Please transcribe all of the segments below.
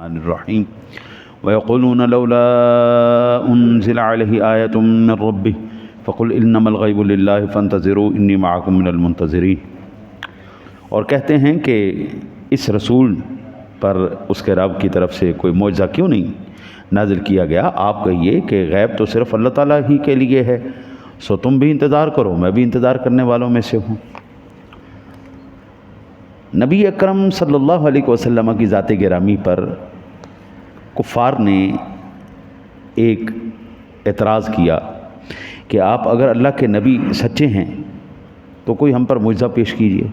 الرحیم وَيَقُولُونَ لَوْلَا أُنزِلَ عَلَيْهِ آيَةٌ مِّن رَّبِّهِ فَقُلْ إِنَّمَا الْغَيْبُ لِلَّهِ فَانتَظِرُوا إِنِّي مَعَكُم مِّنَ الْمُنتَظِرِينَ۔ اور کہتے ہیں کہ اس رسول پر اس کے رب کی طرف سے کوئی معجزہ کیوں نہیں نازل کیا گیا؟ آپ کہیے کہ غیب تو صرف اللہ تعالیٰ ہی کے لیے ہے، سو تم بھی انتظار کرو، میں بھی انتظار کرنے والوں میں سے ہوں۔ نبی اکرم صلی اللہ علیہ وسلم کی ذات گرامی پر کفار نے ایک اعتراض کیا کہ آپ اگر اللہ کے نبی سچے ہیں تو کوئی ہم پر معجزہ پیش کیجیے،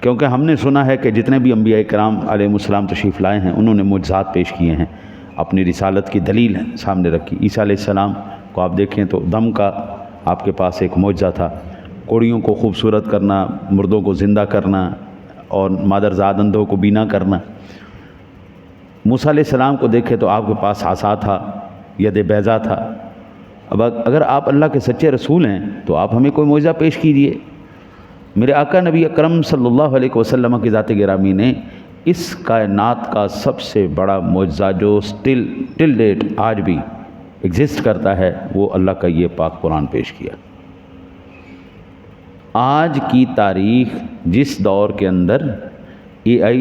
کیونکہ ہم نے سنا ہے کہ جتنے بھی انبیاء کرام علیہ السلام تشریف لائے ہیں انہوں نے معجزات پیش کیے ہیں، اپنی رسالت کی دلیل سامنے رکھی۔ عیسیٰ علیہ السلام کو آپ دیکھیں تو دم کا آپ کے پاس ایک معجزہ تھا، کوڑیوں کو خوبصورت کرنا، مردوں کو زندہ کرنا اور مادرزاد اندھوں کو بینا کرنا۔ موسیٰ علیہ السلام کو دیکھیں تو آپ کے پاس عصا تھا، ید بیضا تھا۔ اب اگر آپ اللہ کے سچے رسول ہیں تو آپ ہمیں کوئی معجزہ پیش کیجئے۔ میرے آقا نبی اکرم صلی اللہ علیہ وسلم کی ذات گرامی نے اس کائنات کا سب سے بڑا معجزہ جو ٹل ڈیٹ آج بھی ایگزسٹ کرتا ہے وہ اللہ کا یہ پاک قرآن پیش کیا۔ آج کی تاریخ جس دور کے اندر AI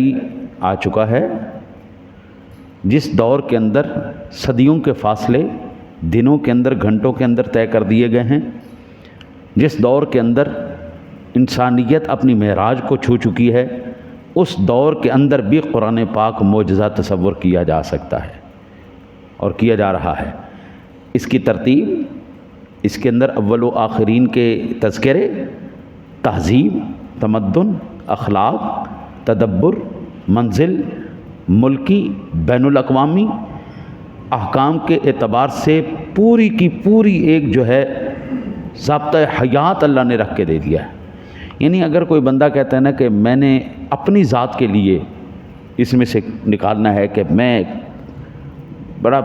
آ چکا ہے، جس دور کے اندر صدیوں کے فاصلے دنوں کے اندر گھنٹوں کے اندر طے کر دیے گئے ہیں، جس دور کے اندر انسانیت اپنی معراج کو چھو چکی ہے، اس دور کے اندر بھی قرآن پاک معجزہ تصور کیا جا سکتا ہے اور کیا جا رہا ہے۔ اس کی ترتیب، اس کے اندر اول و آخرین کے تذکرے، تہذیب، تمدن، اخلاق، تدبر، منزل، ملکی، بین الاقوامی احکام کے اعتبار سے پوری کی پوری ایک جو ہے ضابطۂ حیات اللہ نے رکھ کے دے دیا ہے۔ یعنی اگر کوئی بندہ کہتا ہے نا کہ میں نے اپنی ذات کے لیے اس میں سے نکالنا ہے کہ میں بڑا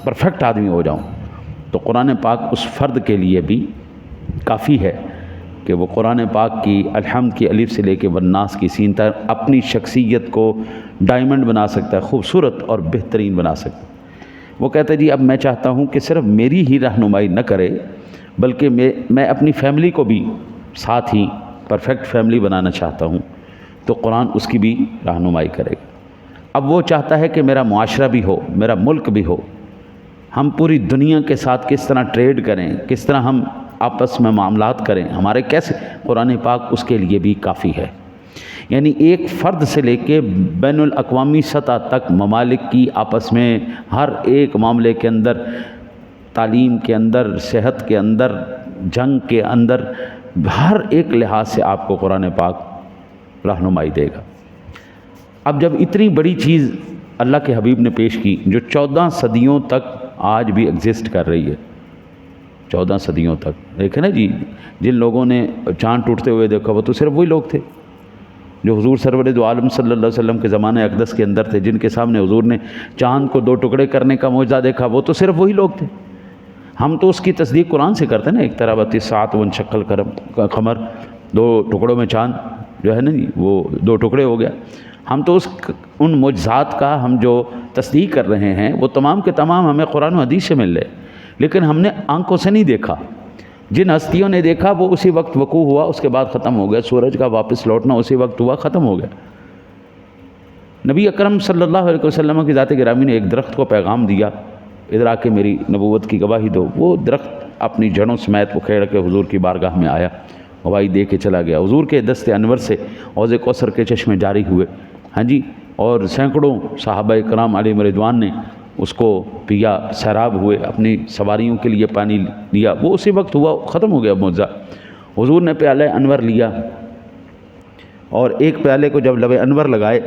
پرفیکٹ آدمی ہو جاؤں، تو قرآن پاک اس فرد کے لیے بھی کافی ہے کہ وہ قرآن پاک کی الحمد کی الف سے لے کے والناس کی سین تک اپنی شخصیت کو ڈائمنڈ بنا سکتا ہے، خوبصورت اور بہترین بنا سکتا ہے۔ وہ کہتا ہے جی اب میں چاہتا ہوں کہ صرف میری ہی رہنمائی نہ کرے بلکہ میں اپنی فیملی کو بھی ساتھ ہی پرفیکٹ فیملی بنانا چاہتا ہوں، تو قرآن اس کی بھی رہنمائی کرے گا۔ اب وہ چاہتا ہے کہ میرا معاشرہ بھی ہو، میرا ملک بھی ہو، ہم پوری دنیا کے ساتھ کس طرح ٹریڈ کریں، کس طرح ہم آپس میں معاملات کریں، ہمارے کیسے، قرآن پاک اس کے لیے بھی کافی ہے۔ یعنی ایک فرد سے لے کے بین الاقوامی سطح تک ممالک کی آپس میں ہر ایک معاملے کے اندر، تعلیم کے اندر، صحت کے اندر، جنگ کے اندر، ہر ایک لحاظ سے آپ کو قرآن پاک رہنمائی دے گا۔ اب جب اتنی بڑی چیز اللہ کے حبیب نے پیش کی جو 14 صدیوں تک آج بھی ایگزسٹ کر رہی ہے، 14 صدیوں تک دیکھیں نا جی، جن لوگوں نے چاند ٹوٹتے ہوئے دیکھا وہ تو صرف وہی لوگ تھے جو حضور سرور دو عالم صلی اللہ علیہ وسلم کے زمانے اقدس کے اندر تھے، جن کے سامنے حضور نے چاند کو 2 ٹکڑے کرنے کا معجزہ دیکھا، وہ تو صرف وہی لوگ تھے۔ ہم تو اس کی تصدیق قرآن سے کرتے ہیں نا، ایک طرح 32 ساعت وانشق القمر، 2 ٹکڑوں میں چاند جو ہے نا جی وہ 2 ٹکڑے ہو گیا۔ ہم تو ان معجزات کا ہم جو تصدیق کر رہے ہیں وہ تمام کے تمام ہمیں قرآن و حدیث سے مل رہے، لیکن ہم نے آنکھوں سے نہیں دیکھا۔ جن ہستیوں نے دیکھا وہ اسی وقت وقوع ہوا، اس کے بعد ختم ہو گیا۔ سورج کا واپس لوٹنا اسی وقت ہوا، ختم ہو گیا۔ نبی اکرم صلی اللہ علیہ وسلم کی ذات گرامی نے ایک درخت کو پیغام دیا، ادھر آ کے میری نبوت کی گواہی دو۔ وہ درخت اپنی جڑوں سمیت اکھیڑ کے حضور کی بارگاہ میں آیا، گواہی دے کے چلا گیا۔ حضور کے دست انور سے حوض کوثر کے چشمے جاری ہوئے، ہاں جی، اور سینکڑوں صحابہ کرام علیہم رضوان نے اس کو پیا، سیراب ہوئے، اپنی سواریوں کے لیے پانی لیا، وہ اسی وقت ہوا، ختم ہو گیا معجزہ۔ حضور نے پیالہ انور لیا اور ایک پیالے کو جب لب انور لگائے،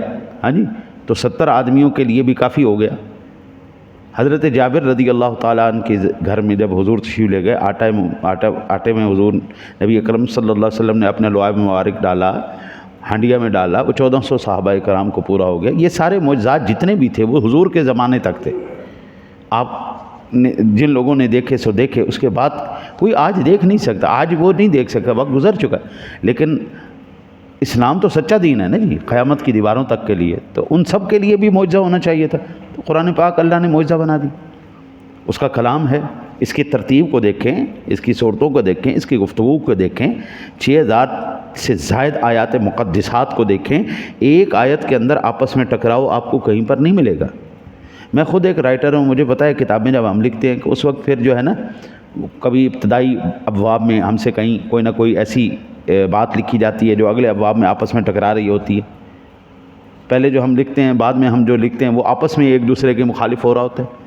ہاں جی، تو 70 آدمیوں کے لیے بھی کافی ہو گیا۔ حضرت جابر رضی اللہ تعالیٰ عنہ کے گھر میں جب حضور تشریف لے گئے، آٹے میں حضور نبی اکرم صلی اللہ علیہ وسلم نے اپنے لعاب مبارک ڈالا، ہانڈیا میں ڈالا، وہ 1400 صحابہ کرام کو پورا ہو گیا۔ یہ سارے معجزات جتنے بھی تھے وہ حضور کے زمانے تک تھے۔ آپ نے جن لوگوں نے دیکھے سو دیکھے، اس کے بعد کوئی آج دیکھ نہیں سکتا، آج وہ نہیں دیکھ سکتا، وقت گزر چکا ہے۔ لیکن اسلام تو سچا دین ہے نا جی، قیامت کی دیواروں تک کے لیے، تو ان سب کے لیے بھی معجزہ ہونا چاہیے تھا، تو قرآن پاک اللہ نے معجزہ بنا دی، اس کا کلام ہے، اس کی ترتیب کو دیکھیں، اس کی صورتوں کو دیکھیں، اس کی گفتگو کو دیکھیں، 6000 سے زائد آیات مقدسات کو دیکھیں، ایک آیت کے اندر آپس میں ٹکراؤ آپ کو کہیں پر نہیں ملے گا۔ میں خود ایک رائٹر ہوں، مجھے پتہ ہے کتابیں جب ہم لکھتے ہیں کہ اس وقت پھر جو ہے نا کبھی ابتدائی ابواب میں ہم سے کہیں کوئی نہ کوئی ایسی بات لکھی جاتی ہے جو اگلے ابواب میں آپس میں ٹکرا رہی ہوتی ہے، پہلے جو ہم لکھتے ہیں بعد میں ہم جو لکھتے ہیں وہ آپس میں ایک دوسرے کے مخالف ہو رہا ہوتا ہے۔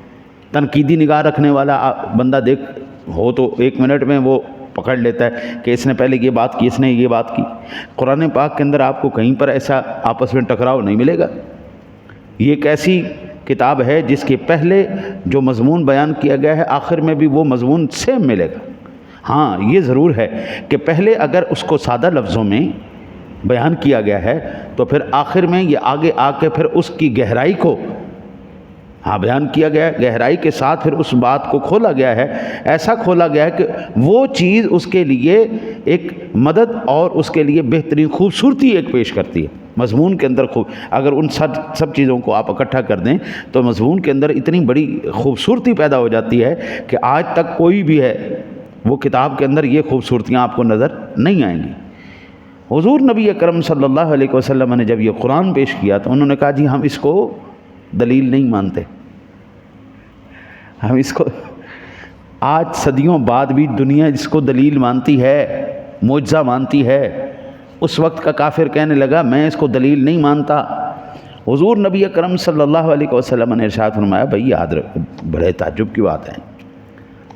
تنقیدی نگاہ رکھنے والا بندہ دیکھ ہو تو 1 منٹ میں وہ پکڑ لیتا ہے کہ اس نے پہلے یہ بات کی، اس نے یہ بات کی۔ قرآن پاک کے اندر آپ کو کہیں پر ایسا آپس میں ٹکراؤ نہیں ملے گا۔ یہ ایک ایسی کتاب ہے جس کے پہلے جو مضمون بیان کیا گیا ہے آخر میں بھی وہ مضمون سیم ملے گا۔ ہاں یہ ضرور ہے کہ پہلے اگر اس کو سادہ لفظوں میں بیان کیا گیا ہے تو پھر آخر میں یہ آگے آ کے پھر اس کی گہرائی کو بیان کیا گیا ہے، گہرائی کے ساتھ پھر اس بات کو کھولا گیا ہے، ایسا کھولا گیا ہے کہ وہ چیز اس کے لیے ایک مدد اور اس کے لیے بہترین خوبصورتی ایک پیش کرتی ہے مضمون کے اندر۔ اگر ان سب چیزوں کو آپ اکٹھا کر دیں تو مضمون کے اندر اتنی بڑی خوبصورتی پیدا ہو جاتی ہے کہ آج تک کوئی بھی ہے وہ کتاب کے اندر یہ خوبصورتیاں آپ کو نظر نہیں آئیں گی۔ حضور نبی اکرم صلی اللہ علیہ وسلم نے جب یہ قرآن پیش کیا تو انہوں نے کہا جی ہم اس کو دلیل نہیں مانتے، ہم اس کو آج صدیوں بعد بھی دنیا اس کو دلیل مانتی ہے، معجزہ مانتی ہے۔ اس وقت کا کافر کہنے لگا میں اس کو دلیل نہیں مانتا۔ حضور نبی اکرم صلی اللہ علیہ وسلم نے ارشاد فرمایا بھائی یاد رکھ، بڑے تعجب کی بات ہے،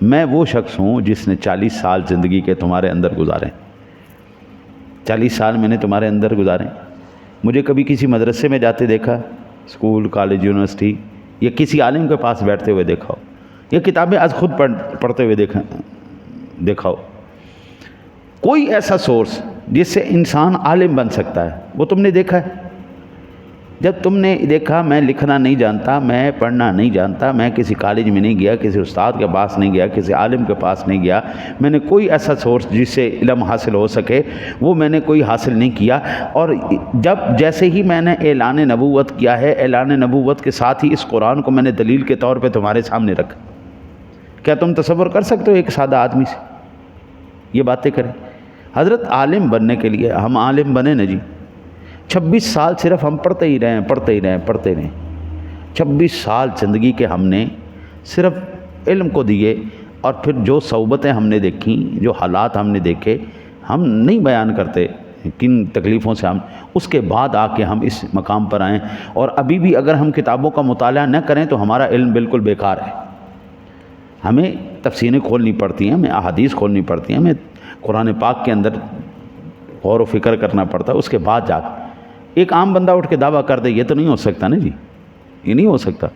میں وہ شخص ہوں جس نے 40 سال زندگی کے تمہارے اندر گزارے، 40 سال میں نے تمہارے اندر گزارے۔ مجھے کبھی کسی مدرسے میں جاتے دیکھا، اسکول، کالج، یونیورسٹی، یا کسی عالم کے پاس بیٹھتے ہوئے دیکھا ہو، یا کتابیں آج خود پڑھتے ہوئے دیکھا ہو، کوئی ایسا سورس جس سے انسان عالم بن سکتا ہے وہ تم نے دیکھا ہے؟ جب تم نے دیکھا میں لکھنا نہیں جانتا، میں پڑھنا نہیں جانتا، میں کسی کالج میں نہیں گیا، کسی استاد کے پاس نہیں گیا، کسی عالم کے پاس نہیں گیا، میں نے کوئی ایسا سورس جس سے علم حاصل ہو سکے وہ میں نے کوئی حاصل نہیں کیا۔ اور جیسے ہی میں نے اعلان نبوت کیا ہے، اعلان نبوت کے ساتھ ہی اس قرآن کو میں نے دلیل کے طور پہ تمہارے سامنے رکھا۔ کیا تم تصور کر سکتے ہو ایک سادہ آدمی سے یہ باتیں کریں؟ حضرت عالم بننے کے لیے ہم عالم بنے نا جی، 26 سال صرف ہم پڑھتے ہی رہیں۔ 26 سال زندگی کے ہم نے صرف علم کو دیے، اور پھر جو صحبتیں ہم نے دیکھیں، جو حالات ہم نے دیکھے، ہم نہیں بیان کرتے کن تکلیفوں سے ہم، اس کے بعد آ کے ہم اس مقام پر آئیں۔ اور ابھی بھی اگر ہم کتابوں کا مطالعہ نہ کریں تو ہمارا علم بالکل بیکار ہے۔ ہمیں تفسیریں کھولنی پڑتی ہیں، ہمیں احادیث کھولنی پڑتی ہیں، ہمیں قرآن پاک کے اندر غور و فکر کرنا پڑتا ہے، اس کے بعد جا کے ایک عام بندہ اٹھ کے دعویٰ کر دے یہ تو نہیں ہو سکتا نا جی، یہ نہیں ہو سکتا۔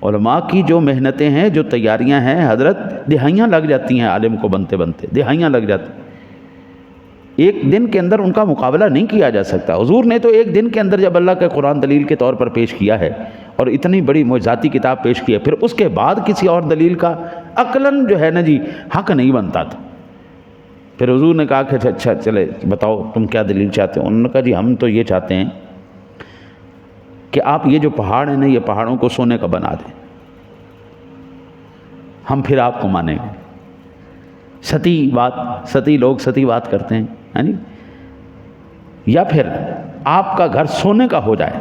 علماء کی جو محنتیں ہیں، جو تیاریاں ہیں، حضرت دہائیاں لگ جاتی ہیں عالم کو بنتے بنتے، دہائیاں لگ جاتی ہیں۔ ایک دن کے اندر ان کا مقابلہ نہیں کیا جا سکتا۔ حضور نے تو ایک دن کے اندر جب اللہ کا قرآن دلیل کے طور پر پیش کیا ہے اور اتنی بڑی معجزاتی کتاب پیش کی ہے، پھر اس کے بعد کسی اور دلیل کا عقلاً جو ہے نا جی حق نہیں بنتا تھا۔ پھر حضور نے کہا کہ اچھا چلے بتاؤ تم کیا دلیل چاہتے ہو؟ انہوں نے کہا جی ہم تو یہ چاہتے ہیں کہ آپ یہ جو پہاڑ ہیں نا، یہ پہاڑوں کو سونے کا بنا دیں، ہم پھر آپ کو مانیں گے۔ ستی لوگ ستی بات کرتے ہیں، یعنی یا پھر آپ کا گھر سونے کا ہو جائے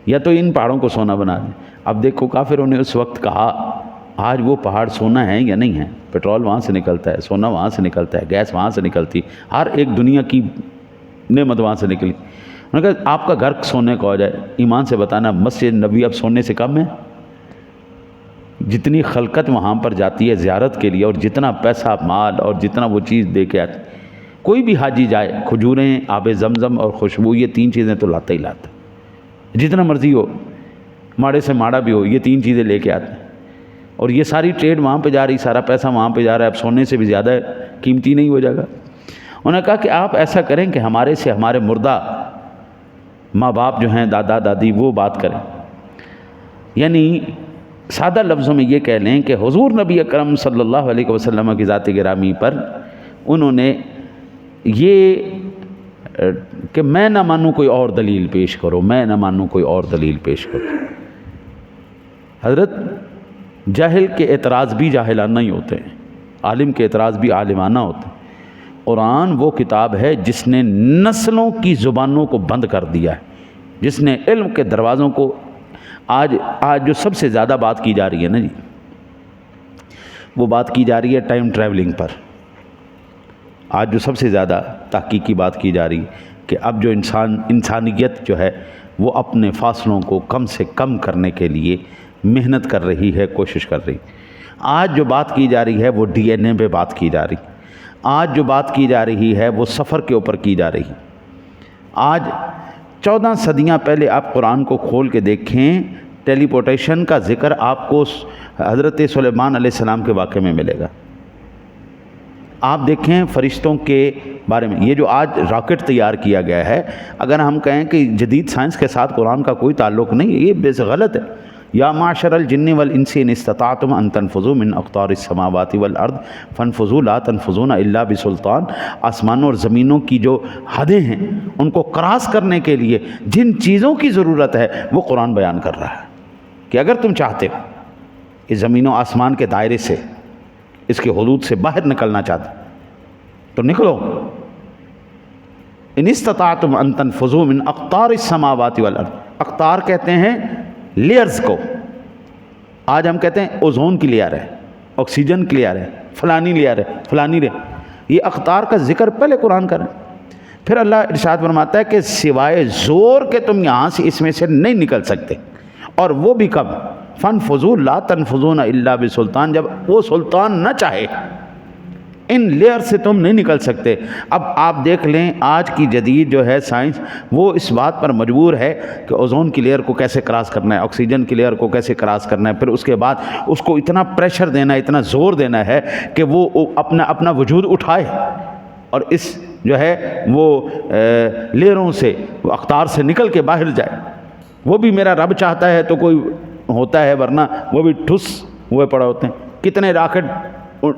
یا تو ان پہاڑوں کو سونا بنا دیں۔ اب دیکھو کافروں نے اس وقت کہا آج وہ پہاڑ سونا ہے یا نہیں ہے؟ پیٹرول وہاں سے نکلتا ہے، سونا وہاں سے نکلتا ہے، گیس وہاں سے نکلتی، ہر ایک دنیا کی نعمت وہاں سے نکلی۔ انہوں نے کہا آپ کا گھر سونے کا ہو جائے، ایمان سے بتانا مسجد نبوی اب سونے سے کم ہے؟ جتنی خلقت وہاں پر جاتی ہے زیارت کے لیے، اور جتنا پیسہ مال اور جتنا وہ چیز دے کے آتی، کوئی بھی حاجی جائے کھجوریں، آب زمزم اور خوشبو، یہ 3 چیزیں تو لاتا ہی لاتا، جتنا مرضی ہو، ماڑے سے ماڑا بھی ہو، یہ 3 چیزیں لے کے آتے ہیں۔ اور یہ ساری ٹریڈ وہاں پہ جا رہی، سارا پیسہ وہاں پہ جا رہا ہے، اب سونے سے بھی زیادہ قیمتی نہیں ہو جائے گا؟ انہوں نے کہا کہ آپ ایسا کریں کہ ہمارے سے ہمارے مردہ ماں باپ جو ہیں، دادا دادی، وہ بات کریں، یعنی سادہ لفظوں میں یہ کہہ لیں کہ حضور نبی اکرم صلی اللہ علیہ وسلم کی ذات گرامی پر انہوں نے یہ کہ میں نہ مانوں کوئی اور دلیل پیش کرو، میں نہ مانوں کوئی اور دلیل پیش کرو۔ حضرت جاہل کے اعتراض بھی جاہلانہ ہی ہوتے ہیں، عالم کے اعتراض بھی عالمانہ ہوتے ہیں۔ قرآن وہ کتاب ہے جس نے نسلوں کی زبانوں کو بند کر دیا ہے، جس نے علم کے دروازوں کو آج جو سب سے زیادہ بات کی جا رہی ہے نا جی، وہ بات کی جا رہی ہے ٹائم ٹریولنگ پر۔ آج جو سب سے زیادہ تحقیق کی بات کی جا رہی ہے کہ اب جو انسانیت جو ہے وہ اپنے فاصلوں کو کم سے کم کرنے کے لیے محنت کر رہی ہے، کوشش کر رہی۔ آج جو بات کی جا رہی ہے وہ ڈی این اے پہ بات کی جا رہی، آج جو بات کی جا رہی ہے وہ سفر کے اوپر کی جا رہی۔ آج 14 صدیاں پہلے آپ قرآن کو کھول کے دیکھیں، ٹیلی پورٹیشن کا ذکر آپ کو حضرت سلیمان علیہ السلام کے واقعے میں ملے گا۔ آپ دیکھیں فرشتوں کے بارے میں، یہ جو آج راکٹ تیار کیا گیا ہے، اگر ہم کہیں کہ جدید سائنس کے ساتھ قرآن کا کوئی تعلق نہیں، یہ بے غلط ہے۔ یا معشر الجن والانس ان استطعتم ان تنفذوا من اقطار السماوات والارض فانفذوا لا تنفذون الا بسلطان۔ آسمانوں اور زمینوں کی جو حدیں ہیں ان کو کراس کرنے کے لیے جن چیزوں کی ضرورت ہے وہ قرآن بیان کر رہا ہے کہ اگر تم چاہتے ہو اس زمین و آسمان کے دائرے سے، اس کے حدود سے باہر نکلنا چاہتے تو نکلو۔ ان استطعتم ان تنفذوا من اقطار السماوات والارض، اقطار کہتے ہیں لیئرز کو، آج ہم کہتے ہیں اوزون کی لیئر ہے، آکسیجن کی لیئر ہے، فلانی لیئر ہے، فلانی لیئر۔ یہ اقطار کا ذکر پہلے قرآن کریں، پھر اللہ ارشاد فرماتا ہے کہ سوائے زور کے تم یہاں سے اس میں سے نہیں نکل سکتے، اور وہ بھی کب؟ فانفذوا لا تنفذون الا بسلطان، جب وہ سلطان نہ چاہے ان لیئر سے تم نہیں نکل سکتے۔ اب آپ دیکھ لیں آج کی جدید جو ہے سائنس، وہ اس بات پر مجبور ہے کہ اوزون کی لیئر کو کیسے کراس کرنا ہے، آکسیجن کی لیئر کو کیسے کراس کرنا ہے، پھر اس کے بعد اس کو اتنا پریشر دینا ہے، اتنا زور دینا ہے کہ وہ اپنا وجود اٹھائے اور اس جو ہے وہ لیئروں سے، وہ اقطار سے نکل کے باہر جائے۔ وہ بھی میرا رب چاہتا ہے تو کوئی ہوتا ہے، ورنہ وہ بھی ٹھس ہوئے پڑے ہوتے ہیں۔ کتنے راکٹ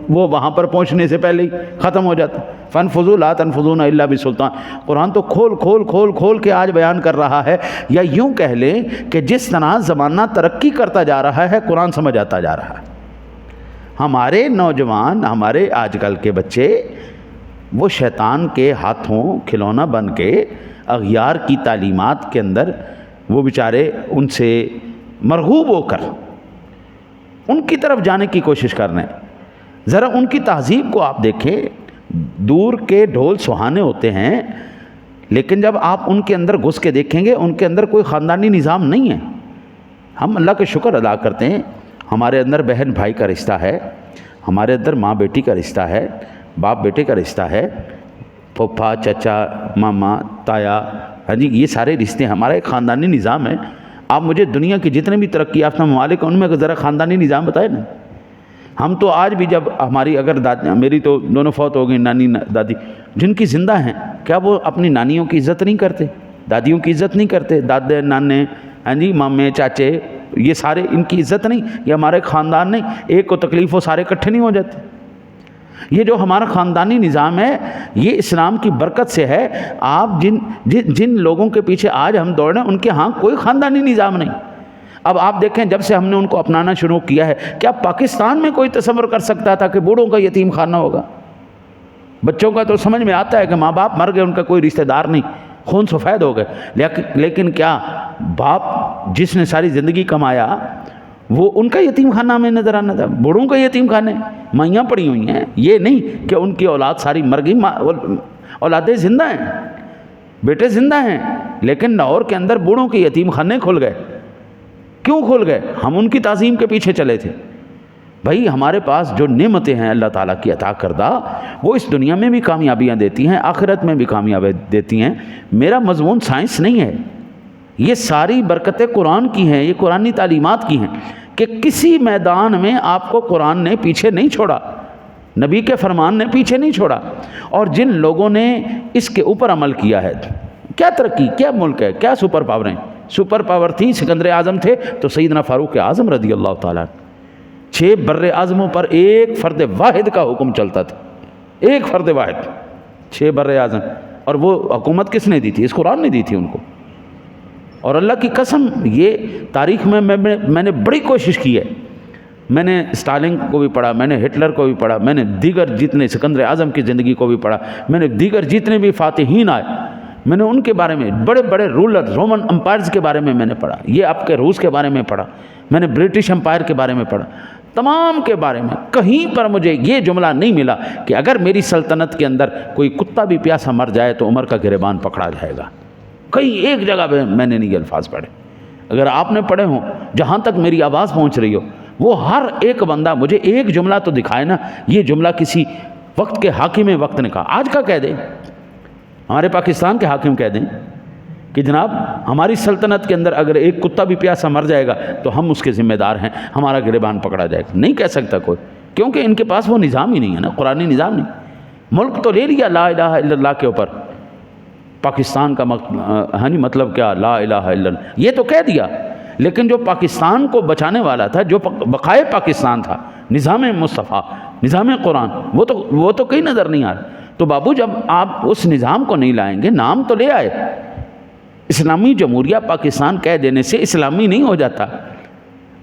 وہ وہاں پر پہنچنے سے پہلے ہی ختم ہو جاتا ہے۔ فانفذوا لا تنفذون الا بسلطان۔ قرآن تو کھول کے آج بیان کر رہا ہے، یا یوں کہہ لیں کہ جس طرح زمانہ ترقی کرتا جا رہا ہے قرآن سمجھ آتا جا رہا ہے۔ ہمارے نوجوان، ہمارے آج کل کے بچے، وہ شیطان کے ہاتھوں کھلونا بن کے اغیار کی تعلیمات کے اندر وہ بیچارے ان سے مرغوب ہو کر ان کی طرف جانے کی کوشش کر رہے ہیں۔ ذرا ان کی تہذیب کو آپ دیکھیں، دور کے ڈھول سہانے ہوتے ہیں، لیکن جب آپ ان کے اندر گھس کے دیکھیں گے ان کے اندر کوئی خاندانی نظام نہیں ہے۔ ہم اللہ کا شکر ادا کرتے ہیں، ہمارے اندر بہن بھائی کا رشتہ ہے، ہمارے اندر ماں بیٹی کا رشتہ ہے، باپ بیٹے کا رشتہ ہے، پھوپھا چچا ماما تایا، ہاں جی، یہ سارے رشتے ہمارا ایک خاندانی نظام ہے۔ آپ مجھے دنیا کی جتنے بھی ترقی یافتہ ممالک ہیں ان میں ذرا خاندانی نظام بتائیں نا۔ ہم تو آج بھی جب ہماری اگر میری تو دونوں فوت ہو گئی، نانی دادی، جن کی زندہ ہیں، کیا وہ اپنی نانیوں کی عزت نہیں کرتے، دادیوں کی عزت نہیں کرتے؟ دادے نانے، ہاں جی، مامے چاچے، یہ سارے ان کی عزت نہیں؟ یہ ہمارے خاندان نہیں؟ ایک کو تکلیف ہو سارے اکٹھے نہیں ہو جاتے؟ یہ جو ہمارا خاندانی نظام ہے یہ اسلام کی برکت سے ہے۔ آپ جن لوگوں کے پیچھے آج ہم دوڑ رہے ہیں ان کے ہاں کوئی خاندانی نظام نہیں۔ اب آپ دیکھیں جب سے ہم نے ان کو اپنانا شروع کیا ہے، کیا پاکستان میں کوئی تصور کر سکتا تھا کہ بوڑھوں کا یتیم خانہ ہوگا؟ بچوں کا تو سمجھ میں آتا ہے کہ ماں باپ مر گئے، ان کا کوئی رشتہ دار نہیں، خون سفید ہو گئے، لیکن کیا باپ جس نے ساری زندگی کمایا وہ ان کا یتیم خانہ ہمیں نظر آنا تھا؟ بوڑھوں کا یتیم خانے مائیاں پڑی ہوئی ہیں، یہ نہیں کہ ان کی اولاد ساری مر گئی، اولادیں زندہ ہیں، بیٹے زندہ ہیں، لیکن لاہور کے اندر بوڑھوں کے یتیم خانے کھل گئے۔ کیوں کھل گئے؟ ہم ان کی تعظیم کے پیچھے چلے تھے۔ بھائی ہمارے پاس جو نعمتیں ہیں اللہ تعالیٰ کی عطا کردہ، وہ اس دنیا میں بھی کامیابیاں دیتی ہیں، آخرت میں بھی کامیابی دیتی ہیں۔ میرا مضمون سائنس نہیں ہے، یہ ساری برکتیں قرآن کی ہیں، یہ قرآنی تعلیمات کی ہیں کہ کسی میدان میں آپ کو قرآن نے پیچھے نہیں چھوڑا، نبی کے فرمان نے پیچھے نہیں چھوڑا۔ اور جن لوگوں نے اس کے اوپر عمل کیا ہے، کیا ترقی، کیا ملک ہے، کیا سپر پاور ہیں؟ سپر پاور تھی، سکندر اعظم تھے تو سیدنا فاروق اعظم رضی اللہ تعالیٰ، 6 بر اعظموں پر ایک فرد واحد کا حکم چلتا تھا، ایک فرد واحد، 6 بر اعظم۔ اور وہ حکومت کس نے دی تھی؟ اس قرآن نے دی تھی ان کو. اور اللہ کی قسم یہ تاریخ میں میں نے بڑی کوشش کی ہے. میں نے اسٹالن کو بھی پڑھا, میں نے ہٹلر کو بھی پڑھا, میں نے دیگر جتنے سکندر اعظم کی زندگی کو بھی پڑھا, میں نے دیگر جتنے بھی فاتحین آئے میں نے ان کے بارے میں, بڑے بڑے رولر رومن امپائرز کے بارے میں نے پڑھا, یہ آپ کے روس کے بارے میں پڑھا, میں نے برٹش امپائر کے بارے میں پڑھا, تمام کے بارے میں. کہیں پر مجھے یہ جملہ نہیں ملا کہ اگر میری سلطنت کے اندر کوئی کتا بھی پیاسا مر جائے تو عمر کا گریبان پکڑا جائے گا. کہیں ایک جگہ پہ میں نے نہیں یہ الفاظ پڑھے. اگر آپ نے پڑھے ہوں, جہاں تک میری آواز پہنچ رہی ہو, وہ ہر ایک بندہ مجھے ایک جملہ تو دکھائے نا, یہ جملہ کسی وقت کے حاکم وقت نے کہا. آج کا کہہ دیں, ہمارے پاکستان کے حاکم کہہ دیں کہ جناب ہماری سلطنت کے اندر اگر ایک کتا بھی پیاسا مر جائے گا تو ہم اس کے ذمہ دار ہیں, ہمارا گریبان پکڑا جائے گا. نہیں کہہ سکتا کوئی, کیونکہ ان کے پاس وہ نظام ہی نہیں ہے نا, قرآنی نظام نہیں. ملک تو لے لیا لا الہ الا اللہ کے اوپر, پاکستان کا مطلب کیا, لا الہ الا اللہ, یہ تو کہہ دیا. لیکن جو پاکستان کو بچانے والا تھا, جو بقائے پاکستان تھا, نظام مصطفیٰ, نظام قرآن, وہ تو کہیں نظر نہیں آ رہا. تو بابو جب آپ اس نظام کو نہیں لائیں گے, نام تو لے آئے, اسلامی جمہوریہ پاکستان کہہ دینے سے اسلامی نہیں ہو جاتا.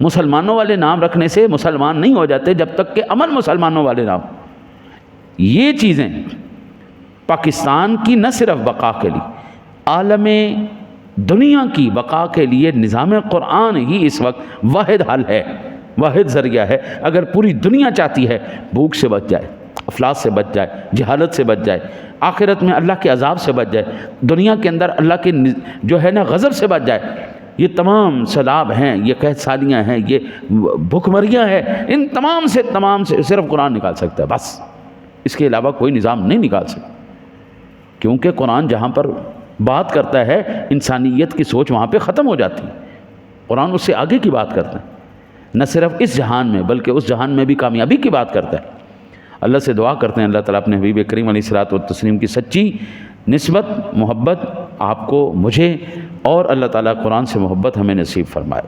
مسلمانوں والے نام رکھنے سے مسلمان نہیں ہو جاتے جب تک کہ امن مسلمانوں والے نام. یہ چیزیں پاکستان کی نہ صرف بقا کے لیے, عالم دنیا کی بقا کے لیے نظام قرآن ہی اس وقت واحد حل ہے, واحد ذریعہ ہے. اگر پوری دنیا چاہتی ہے بھوک سے بچ جائے, افلاس سے بچ جائے, جہالت سے بچ جائے, آخرت میں اللہ کے عذاب سے بچ جائے, دنیا کے اندر اللہ کے جو ہے نا غضب سے بچ جائے, یہ تمام سیلاب ہیں, یہ قحط سالیاں ہیں, یہ بھوک مریاں ہیں, ان تمام سے صرف قرآن نکال سکتا ہے بس. اس کے علاوہ کوئی نظام نہیں نکال سکتا, کیونکہ قرآن جہاں پر بات کرتا ہے انسانیت کی سوچ وہاں پہ ختم ہو جاتی ہے. قرآن اس سے آگے کی بات کرتا ہے, نہ صرف اس جہان میں بلکہ اس جہان میں بھی کامیابی کی بات کرتا ہے. اللہ سے دعا کرتے ہیں اللہ تعالیٰ اپنے حبیب کریم علیہ الصلوۃ والتسلیم کی سچی نسبت محبت آپ کو, مجھے اور اللہ تعالیٰ قرآن سے محبت ہمیں نصیب فرمائے.